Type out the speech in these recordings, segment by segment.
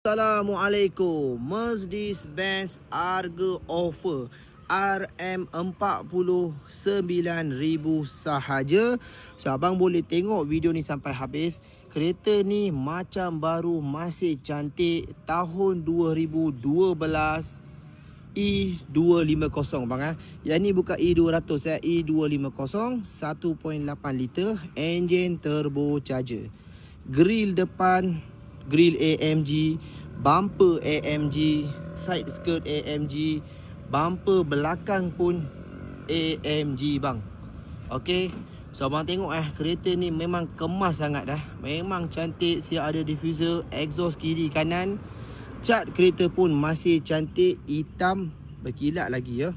Assalamualaikum. Mercedes-Benz harga offer RM49,000 sahaja. So abang boleh tengok video ni sampai habis. Kereta ni macam baru, masih cantik, tahun 2012, E250 bang . Yang ni bukan E200 E250, 1.8 liter, enjin turbocharger. Grill depan, grill AMG, bumper AMG, side skirt AMG, bumper belakang pun AMG bang. Okey. So abang tengok kereta ni memang kemas sangat dah. Memang cantik, siap ada diffuser, exhaust kiri kanan. Cat kereta pun masih cantik, hitam berkilat lagi ya.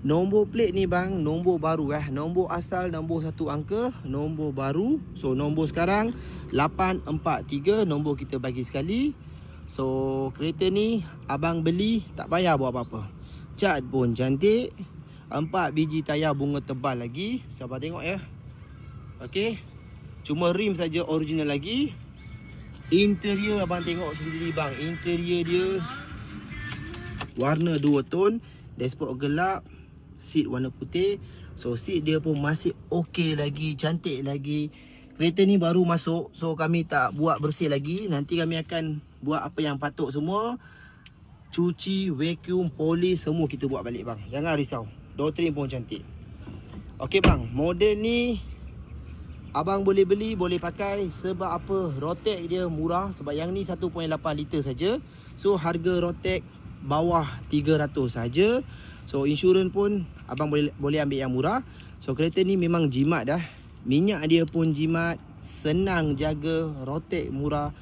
Nombor plate ni bang, nombor baru Nombor asal nombor 1 angka, nombor baru. So nombor sekarang 843, nombor kita bagi sekali. So kereta ni abang beli tak payah buat apa-apa. Cat pun cantik, 4 biji tayar bunga tebal lagi. So abang tengok ya. Okey. Cuma rim saja original lagi. Interior abang tengok sendiri bang. Interior dia warna 2 tone, dashboard gelap, seat warna putih. So seat dia pun masih okey lagi, cantik lagi. Kereta ni baru masuk, so kami tak buat bersih lagi. Nanti kami akan buat apa yang patut semua. Cuci, vacuum, polish, semua kita buat balik bang. Jangan risau, door trim pun cantik. Okey bang, model ni abang boleh beli, boleh pakai. Sebab apa? Rotek dia murah. Sebab yang ni 1.8 liter saja. So harga rotek bawah 300 saja. So insurans pun abang boleh ambil yang murah. So kereta ni memang jimat dah. Minyak dia pun jimat, senang jaga, rotek murah.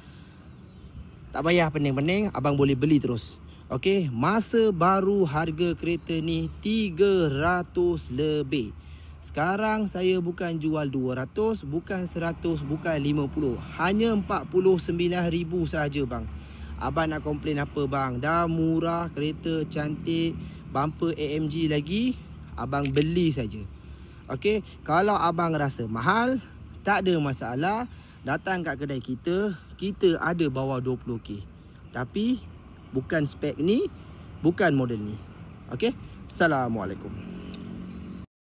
Tak payah pening-pening, abang boleh beli terus. Okey, masa baru harga kereta ni 300 lebih. Sekarang saya bukan jual 200, bukan 100, bukan 50. Hanya 49,000 sahaja bang. Abang nak komplain apa bang? Dah murah, kereta cantik, bumper AMG lagi. Abang beli saja. Okey, kalau abang rasa mahal, tak ada masalah. Datang kat kedai kita, kita ada bawah 20k. Tapi bukan spek ni, bukan model ni. Okey, Assalamualaikum.